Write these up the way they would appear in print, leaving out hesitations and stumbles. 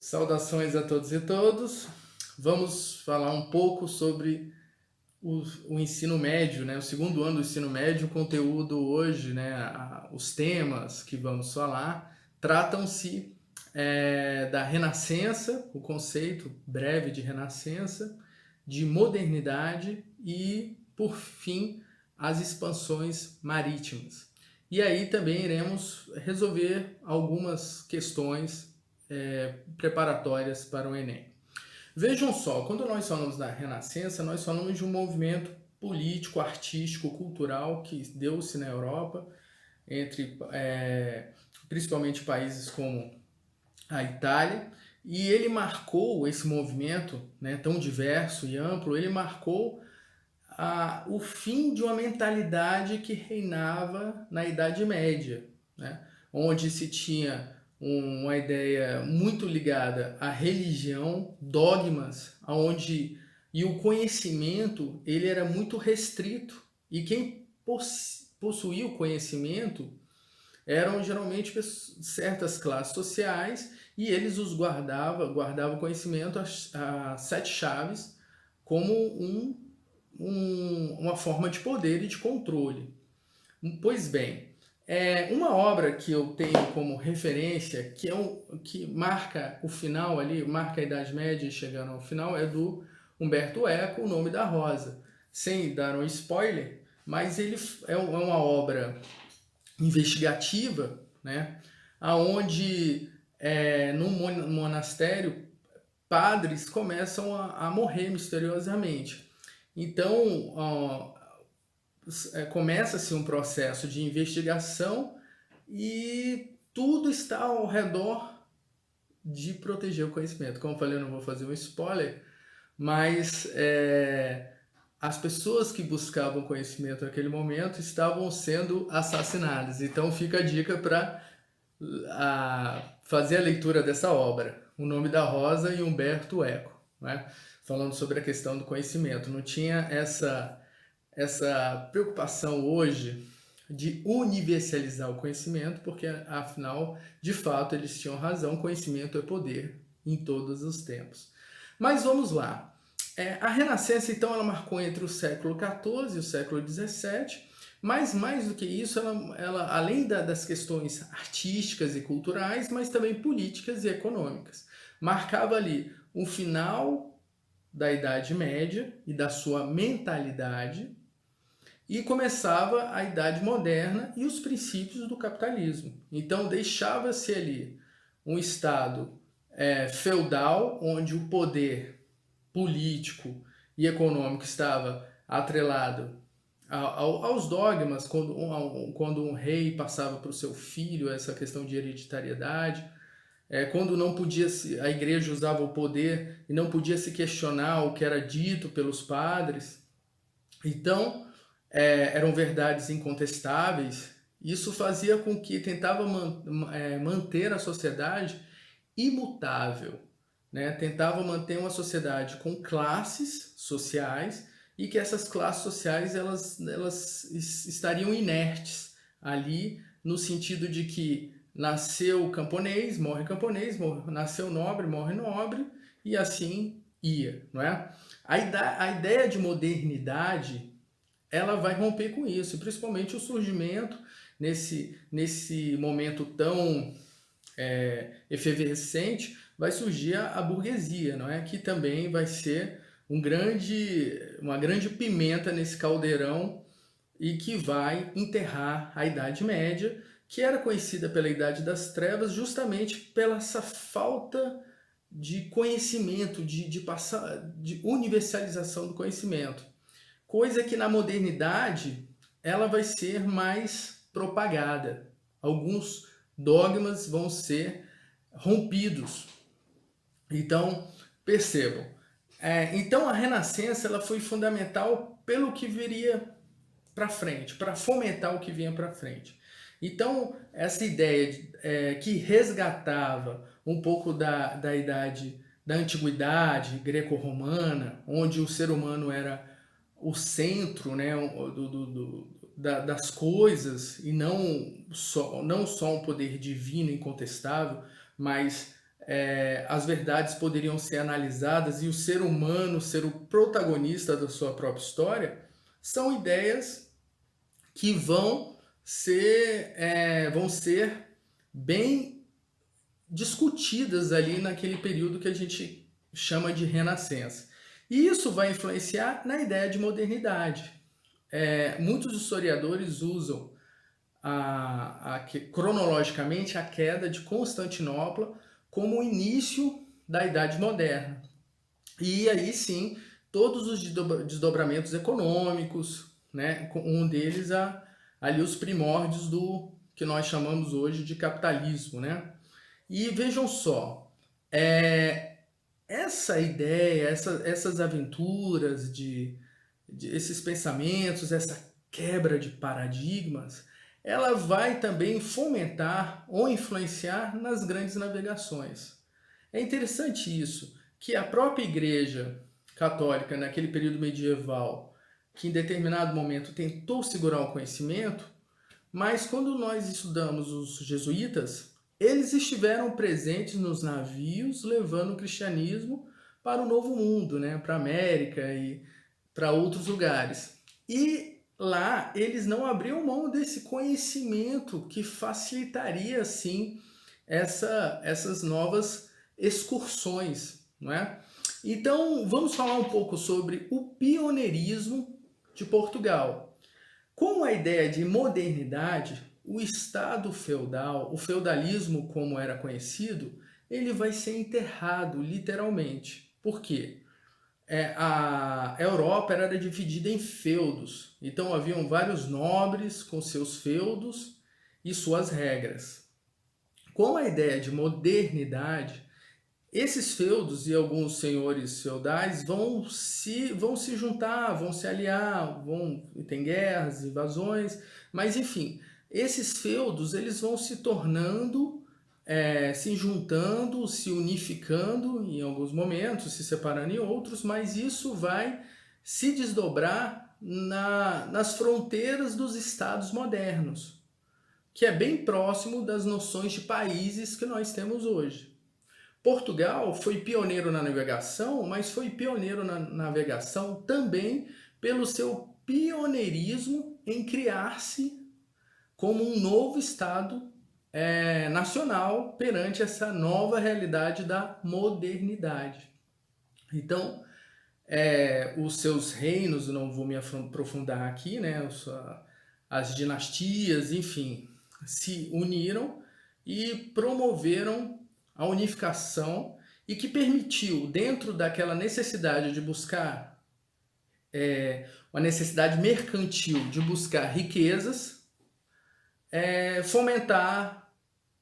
Saudações a todos e todos. Vamos falar um pouco sobre o ensino médio, né? O segundo ano do ensino médio. O conteúdo hoje, né? Os temas que vamos falar tratam-se da renascença, o conceito breve de renascença, de modernidade e, por fim, as expansões marítimas. E aí também iremos resolver algumas questões preparatórias para o Enem. Vejam só, quando nós falamos da Renascença, nós falamos de um movimento político, artístico, cultural que deu-se na Europa, entre principalmente países como a Itália, e ele marcou esse movimento, né, tão diverso e amplo, ele marcou o fim de uma mentalidade que reinava na Idade Média, né, onde se tinha uma ideia muito ligada à religião, dogmas, aonde e o conhecimento ele era muito restrito e quem possuía o conhecimento eram geralmente certas classes sociais e eles os guardavam o conhecimento a sete chaves como uma forma de poder e de controle. Pois bem, uma obra que eu tenho como referência, que marca o final ali, marca a Idade Média chegando ao final, é do Umberto Eco, O Nome da Rosa. Sem dar um spoiler, mas ele é uma obra investigativa, né, aonde num monastério padres começam a morrer misteriosamente. Então, começa-se um processo de investigação e tudo está ao redor de proteger o conhecimento. Como eu falei, eu não vou fazer um spoiler, mas as pessoas que buscavam conhecimento naquele momento estavam sendo assassinadas. Então fica a dica para fazer a leitura dessa obra, O Nome da Rosa e Umberto Eco, né? Falando sobre a questão do conhecimento. Não tinha essa preocupação hoje de universalizar o conhecimento, porque afinal, de fato, eles tinham razão, conhecimento é poder em todos os tempos. Mas vamos lá. A Renascença, então, ela marcou entre o século XIV e o século XVII, mas mais do que isso, ela além das questões artísticas e culturais, mas também políticas e econômicas, marcava ali o final da Idade Média e da sua mentalidade, e começava a Idade Moderna e os princípios do capitalismo. Então deixava-se ali um Estado feudal, onde o poder político e econômico estava atrelado aos dogmas, quando um rei passava para o seu filho, essa questão de hereditariedade, quando não podia a igreja usava o poder e não podia se questionar o que era dito pelos padres. Então, eram verdades incontestáveis. Isso fazia com que tentava manter a sociedade imutável, né? Tentava manter uma sociedade com classes sociais e que essas classes sociais elas estariam inertes ali no sentido de que nasceu camponês, nasceu nobre, morre nobre e assim ia, não é? A ideia de modernidade ela vai romper com isso, principalmente o surgimento nesse momento tão efervescente, vai surgir a burguesia, não é? Que também vai ser uma grande pimenta nesse caldeirão e que vai enterrar a Idade Média, que era conhecida pela Idade das Trevas justamente pela essa falta de conhecimento, de universalização do conhecimento. Coisa que na modernidade ela vai ser mais propagada. Alguns dogmas vão ser rompidos. Então, percebam. Então, a Renascença ela foi fundamental pelo que viria para frente, para fomentar o que vinha para frente. Então, essa ideia que resgatava um pouco da idade da antiguidade greco-romana, onde o ser humano era o centro, né, das coisas e não só um poder divino incontestável, mas as verdades poderiam ser analisadas e o ser humano ser o protagonista da sua própria história, são ideias que vão ser bem discutidas ali naquele período que a gente chama de Renascença. E isso vai influenciar na ideia de modernidade. Muitos historiadores usam cronologicamente a queda de Constantinopla como o início da Idade Moderna. E aí sim, todos os desdobramentos econômicos, né? Um deles ali os primórdios do que nós chamamos hoje de capitalismo, né? E vejam só, essa ideia, essas aventuras de esses pensamentos, essa quebra de paradigmas, ela vai também fomentar ou influenciar nas grandes navegações. É interessante isso, que a própria Igreja Católica, naquele período medieval, que em determinado momento tentou segurar o conhecimento, mas quando nós estudamos os jesuítas, eles estiveram presentes nos navios levando o cristianismo para o Novo Mundo, né? Para a América e para outros lugares. E lá eles não abriam mão desse conhecimento que facilitaria, assim, essas novas excursões, não é? Então, vamos falar um pouco sobre o pioneirismo de Portugal. Com a ideia de modernidade, o Estado feudal, o feudalismo como era conhecido, ele vai ser enterrado, literalmente. Por quê? A Europa era dividida em feudos, então haviam vários nobres com seus feudos e suas regras. Com a ideia de modernidade, esses feudos e alguns senhores feudais vão se juntar, vão se aliar, tem guerras, invasões, mas enfim, esses feudos eles vão se tornando, se juntando, se unificando em alguns momentos, se separando em outros, mas isso vai se desdobrar nas fronteiras dos estados modernos, que é bem próximo das noções de países que nós temos hoje. Portugal foi pioneiro na navegação, mas foi pioneiro na navegação também pelo seu pioneirismo em criar-se como um novo Estado nacional perante essa nova realidade da modernidade. Então, os seus reinos, não vou me aprofundar aqui, né? As dinastias, enfim, se uniram e promoveram a unificação e que permitiu, dentro daquela necessidade de buscar, uma necessidade mercantil de buscar riquezas, fomentar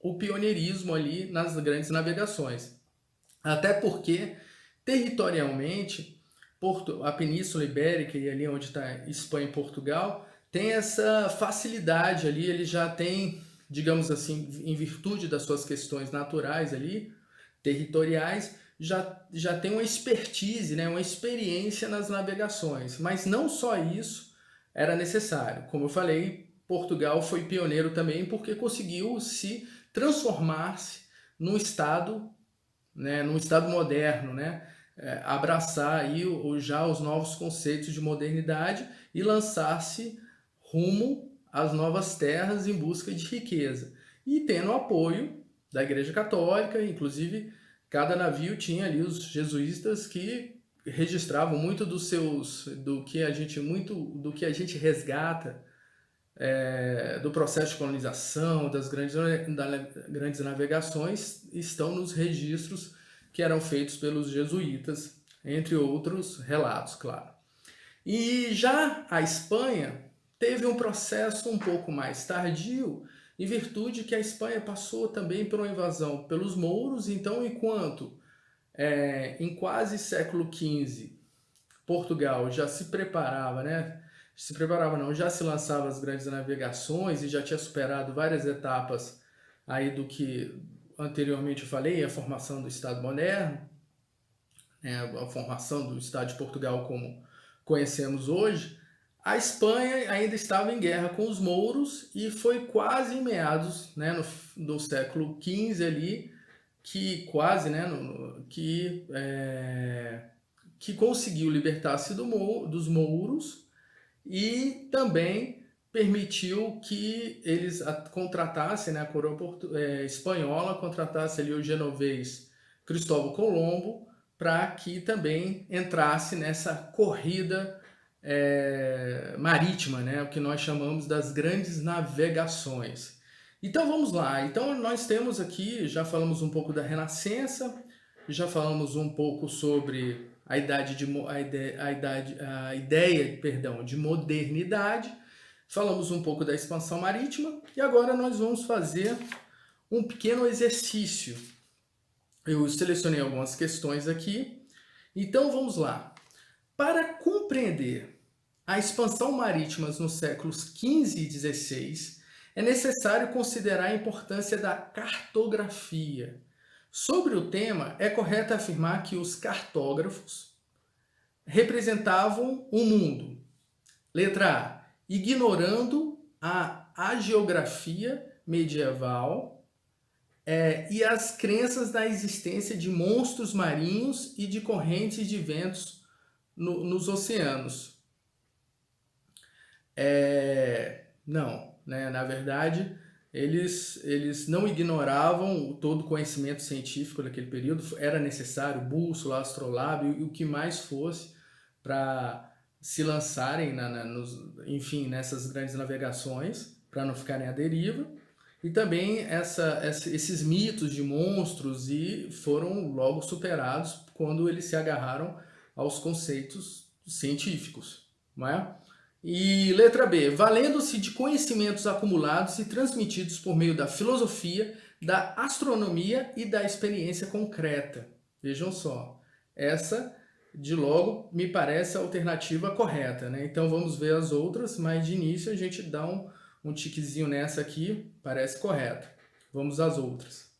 o pioneirismo ali nas grandes navegações. Até porque, territorialmente, a Península Ibérica e ali onde está Espanha e Portugal, tem essa facilidade ali, ele já tem, digamos assim, em virtude das suas questões naturais ali, territoriais, já tem uma expertise, né, uma experiência nas navegações. Mas não só isso era necessário. Como eu falei, Portugal foi pioneiro também porque conseguiu se transformar-se num Estado, né, num Estado moderno, né, abraçar aí já os novos conceitos de modernidade e lançar-se rumo às novas terras em busca de riqueza. E tendo o apoio da Igreja Católica, inclusive cada navio tinha ali os jesuítas que registravam muito do que a gente resgata do processo de colonização, das grandes navegações, estão nos registros que eram feitos pelos jesuítas, entre outros relatos, claro. E já a Espanha teve um processo um pouco mais tardio, em virtude que a Espanha passou também por uma invasão pelos mouros. Então, enquanto em quase século XV Portugal já se preparava, né? Já se lançava as grandes navegações e já tinha superado várias etapas aí do que anteriormente eu falei, a formação do Estado moderno, né? A formação do Estado de Portugal como conhecemos hoje. A Espanha ainda estava em guerra com os mouros e foi quase em meados, né, do século XV ali que quase, né, que conseguiu libertar-se dos mouros e também permitiu que eles contratassem, né, a coroa espanhola contratasse ali o genovês Cristóvão Colombo para que também entrasse nessa corrida marítima, né, o que nós chamamos das grandes navegações. Então vamos lá. Então nós temos aqui, já falamos um pouco da Renascença, já falamos um pouco sobre a ideia, perdão, de modernidade, falamos um pouco da expansão marítima e agora nós vamos fazer um pequeno exercício. Eu selecionei algumas questões aqui, então vamos lá. Para compreender a expansão marítima nos séculos XV e XVI, é necessário considerar a importância da cartografia. Sobre o tema, é correto afirmar que os cartógrafos representavam o mundo. Letra A. Ignorando a hagiografia medieval e as crenças da existência de monstros marinhos e de correntes de ventos nos oceanos. Não, né? Na verdade, eles não ignoravam todo o conhecimento científico daquele período, era necessário bússola, astrolábio e o que mais fosse para se lançarem, enfim, nessas grandes navegações, para não ficarem à deriva. E também esses mitos de monstros foram logo superados quando eles se agarraram aos conceitos científicos, não é? E letra B, valendo-se de conhecimentos acumulados e transmitidos por meio da filosofia, da astronomia e da experiência concreta. Vejam só, essa de logo me parece a alternativa correta, né? Então vamos ver as outras, mas de início a gente dá um tiquezinho nessa aqui, parece correta. Vamos às outras.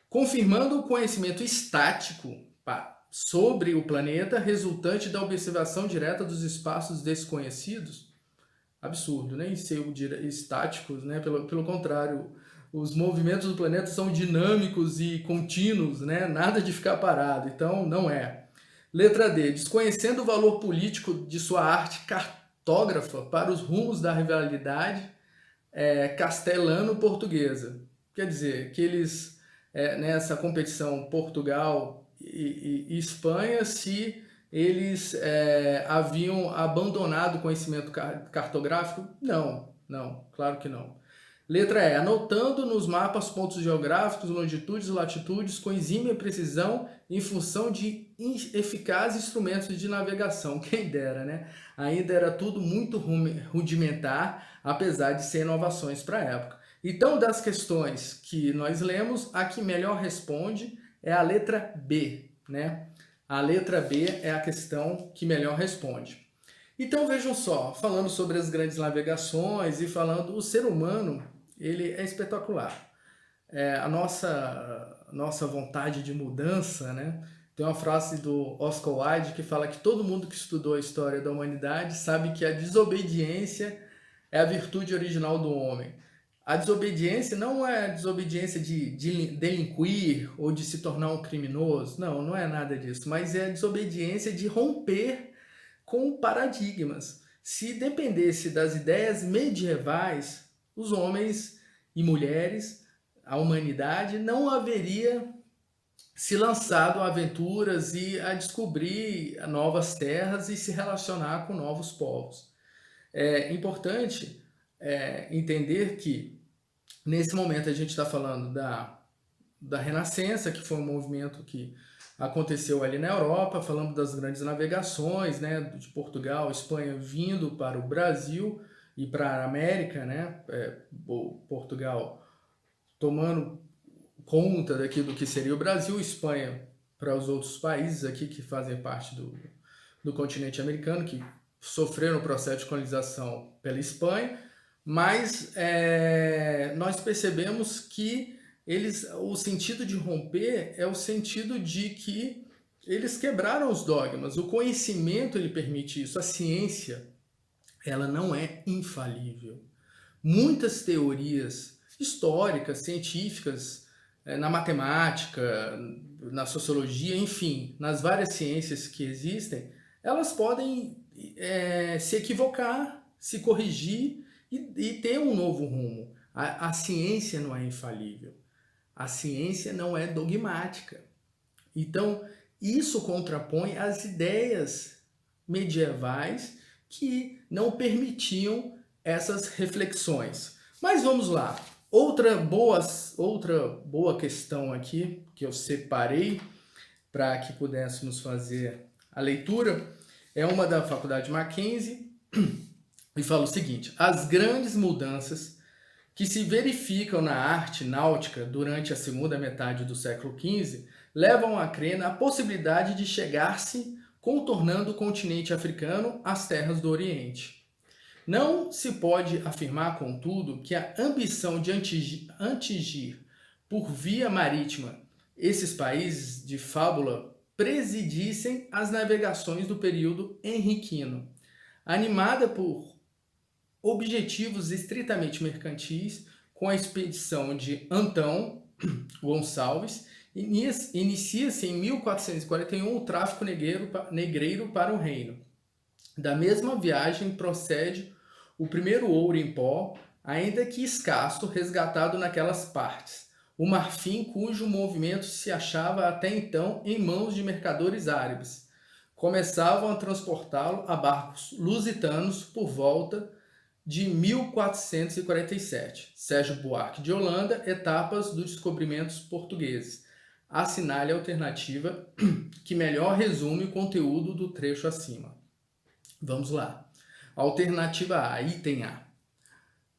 Confirmando o conhecimento estático sobre o planeta resultante da observação direta dos espaços desconhecidos. Absurdo, nem ser estáticos, né? Pelo contrário, os movimentos do planeta são dinâmicos e contínuos, né? Nada de ficar parado, então não é. Letra D, desconhecendo o valor político de sua arte cartógrafa para os rumos da rivalidade castelano-portuguesa. Quer dizer, que eles, nessa competição Portugal e Espanha, se eles haviam abandonado o conhecimento cartográfico? Não, claro que não. Letra E, anotando nos mapas pontos geográficos, longitudes e latitudes com exímia precisão em função de eficazes instrumentos de navegação. Quem dera, né? Ainda era tudo muito rudimentar, apesar de ser inovações para a época. Então, das questões que nós lemos, a que melhor responde é a letra B, né? A letra B é a questão que melhor responde. Então, vejam só, falando sobre as grandes navegações e falando o ser humano, ele é espetacular. A nossa vontade de mudança, né? Tem uma frase do Oscar Wilde que fala que todo mundo que estudou a história da humanidade sabe que a desobediência é a virtude original do homem. A desobediência não é a desobediência de delinquir ou de se tornar um criminoso. Não é nada disso. Mas é a desobediência de romper com paradigmas. Se dependesse das ideias medievais, os homens e mulheres, a humanidade, não haveria se lançado a aventuras e a descobrir novas terras e se relacionar com novos povos. É importante entender que, nesse momento, a gente está falando da Renascença, que foi um movimento que aconteceu ali na Europa, falando das grandes navegações, né, de Portugal, Espanha vindo para o Brasil e para a América, né, Portugal tomando conta daqui do que seria o Brasil, Espanha para os outros países aqui que fazem parte do continente americano, que sofreram o processo de colonização pela Espanha, mas nós percebemos que o sentido de romper é o sentido de que eles quebraram os dogmas. O conhecimento ele permite isso. A ciência, ela não é infalível. Muitas teorias históricas, científicas, na matemática, na sociologia, enfim, nas várias ciências que existem, elas podem se equivocar, se corrigir e ter um novo rumo. A ciência não é infalível, a ciência não é dogmática. Então, isso contrapõe as ideias medievais que não permitiam essas reflexões. Mas vamos lá. Outra boa questão aqui que eu separei para que pudéssemos fazer a leitura é uma da Faculdade Mackenzie e fala o seguinte: as grandes mudanças que se verificam na arte náutica durante a segunda metade do século XV levam a crer na possibilidade de chegar-se contornando o continente africano às terras do Oriente. Não se pode afirmar, contudo, que a ambição de atingir por via marítima esses países de fábula presidissem as navegações do período henriquino, animada por objetivos estritamente mercantis, com a expedição de Antão Gonçalves, inicia-se em 1441 o tráfico negreiro para o reino. Da mesma viagem procede o primeiro ouro em pó, ainda que escasso, resgatado naquelas partes, o marfim cujo movimento se achava até então em mãos de mercadores árabes. Começavam a transportá-lo a barcos lusitanos por volta de 1447. Sérgio Buarque de Holanda, Etapas dos Descobrimentos Portugueses. Assinale a alternativa que melhor resume o conteúdo do trecho acima. Vamos lá. Alternativa A, item A.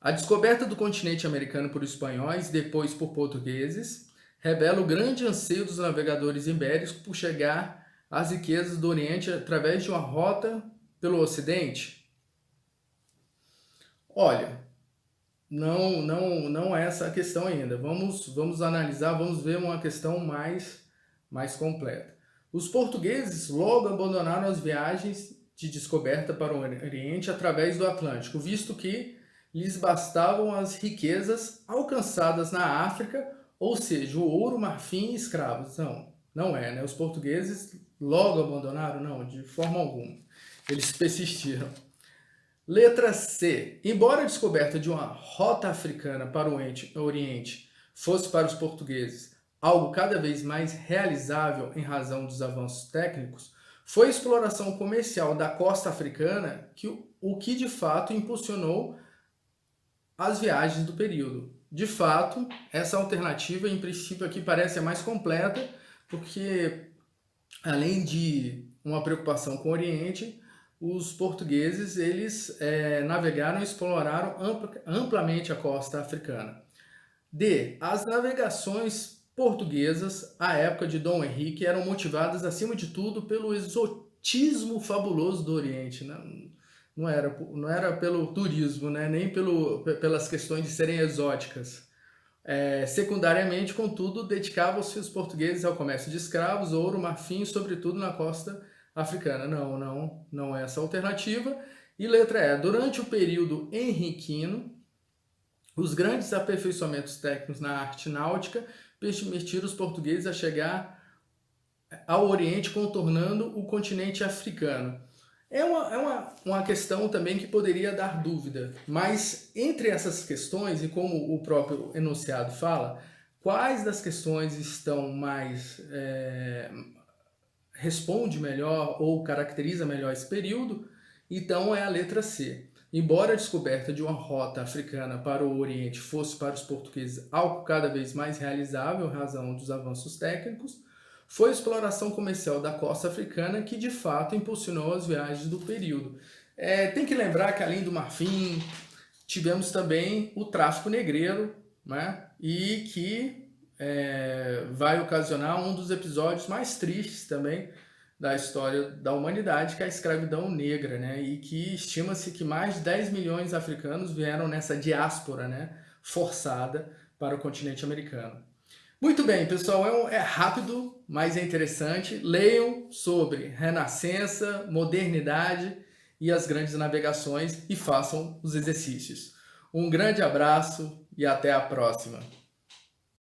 A descoberta do continente americano por espanhóis, depois por portugueses, revela o grande anseio dos navegadores ibéricos por chegar às riquezas do Oriente através de uma rota pelo Ocidente? Olha, não é essa a questão ainda. Vamos analisar, vamos ver uma questão mais completa. Os portugueses logo abandonaram as viagens de descoberta para o Oriente através do Atlântico, visto que lhes bastavam as riquezas alcançadas na África, ou seja, o ouro, marfim e escravos. Não é, né? Os portugueses logo abandonaram? Não, de forma alguma. Eles persistiram. Letra C. Embora a descoberta de uma rota africana para o Oriente fosse para os portugueses algo cada vez mais realizável em razão dos avanços técnicos, foi a exploração comercial da costa africana o que de fato impulsionou as viagens do período. De fato, essa alternativa, em princípio, aqui parece a mais completa, porque além de uma preocupação com o Oriente, os portugueses eles navegaram e exploraram amplamente a costa africana. D. As navegações portuguesas, à época de Dom Henrique, eram motivadas, acima de tudo, pelo exotismo fabuloso do Oriente. Não era pelo turismo, né? Nem pelas questões de serem exóticas. Secundariamente, contudo, dedicavam-se os portugueses ao comércio de escravos, ouro, marfim, sobretudo na costa africana. Não é essa a alternativa. E letra E. Durante o período henriquino, os grandes aperfeiçoamentos técnicos na arte náutica permitiram os portugueses a chegar ao Oriente contornando o continente africano. É uma questão também que poderia dar dúvida, mas entre essas questões, e como o próprio enunciado fala, quais das questões estão mais responde melhor ou caracteriza melhor esse período, então é a letra C. Embora a descoberta de uma rota africana para o Oriente fosse para os portugueses algo cada vez mais realizável em razão dos avanços técnicos, foi a exploração comercial da costa africana que de fato impulsionou as viagens do período. Tem que lembrar que além do marfim, tivemos também o tráfico negreiro, né? E que vai ocasionar um dos episódios mais tristes também da história da humanidade, que é a escravidão negra, né? E que estima-se que mais de 10 milhões de africanos vieram nessa diáspora, né, forçada para o continente americano. Muito bem, pessoal, é rápido, mas é interessante. Leiam sobre Renascença, modernidade e as grandes navegações e façam os exercícios. Um grande abraço e até a próxima!